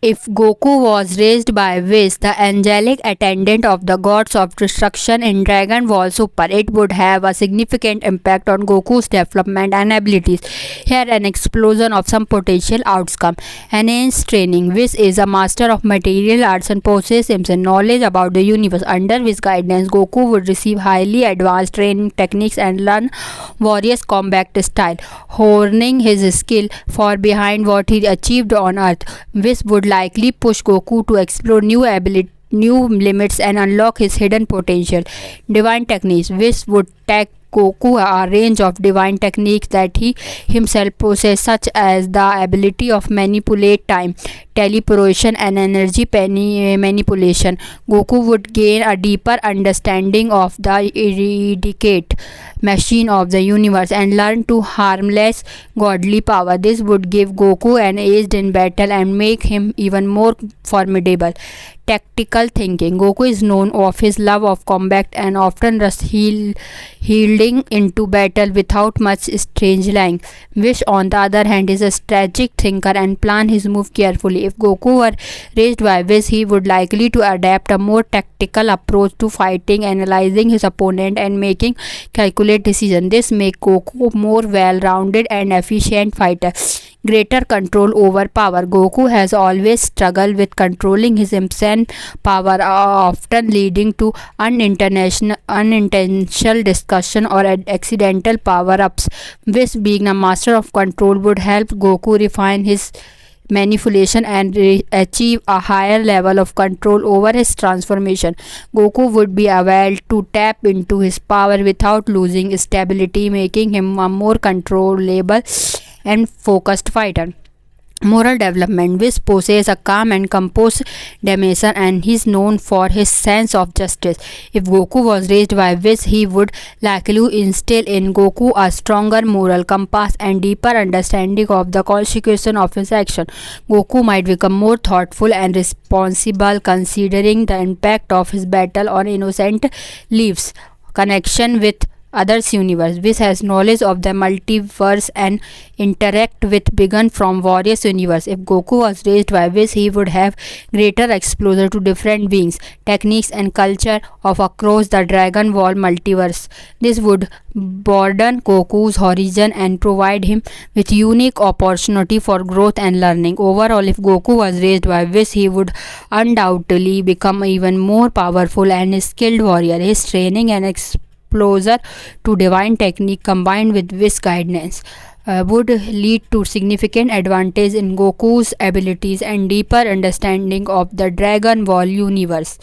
If Goku was raised by Whis, the angelic attendant of the gods of destruction in Dragon Ball Super, it would have a significant impact on Goku's development and abilities. Here, an explosion of some potential outcome. Enhanced training. Whis is a master of material arts and possesses immense knowledge about the universe. Under his guidance, Goku would receive highly advanced training techniques and learn various combat style, honing his skill far behind what he achieved on Earth. Whis would likely push Goku to explore new limits and unlock his hidden potential. Divine techniques. Whis would take Goku a range of divine techniques that he himself possessed, such as the ability of manipulate time, teleportation, and energy manipulation. Goku would gain a deeper understanding of the eradicate machine of the universe and learn to harness godly power. This would give Goku an edge in battle and make him even more formidable. Tactical thinking. Goku is known of his love of combat and often healing into battle without much strangling. Whis, on the other hand, is a strategic thinker and plan his move carefully. If Goku were raised by Whis, he would likely to adapt a more tactical approach to fighting, analyzing his opponent and making calculated decisions. This makes Goku more well-rounded and efficient fighter. Greater control over power. Goku has always struggled with controlling his insane power, often leading to unintentional discussion or accidental power-ups. Whis, being a master of control, would help Goku refine his manipulation and achieve a higher level of control over his transformation. Goku would be able to tap into his power without losing stability, making him a more controllable and focused fighter. Moral development. Whis possesses a calm and composed demeanor and he is known for his sense of justice. If Goku was raised by Whis, he would likely instill in Goku a stronger moral compass and deeper understanding of the consequences of his action. Goku might become more thoughtful and responsible, considering the impact of his battle on innocent lives. Connection with others universe. Whis has knowledge of the multiverse and interact with beings from various universes. If Goku was raised by Whis, he would have greater exposure to different beings, techniques, and culture of across the Dragon Ball multiverse. This would broaden Goku's horizon and provide him with unique opportunity for growth and learning. Overall, if Goku was raised by Whis, he would undoubtedly become even more powerful and skilled warrior. His training and exposure to divine technique combined with Whis guidance would lead to significant advantage in Goku's abilities and deeper understanding of the Dragon Ball universe.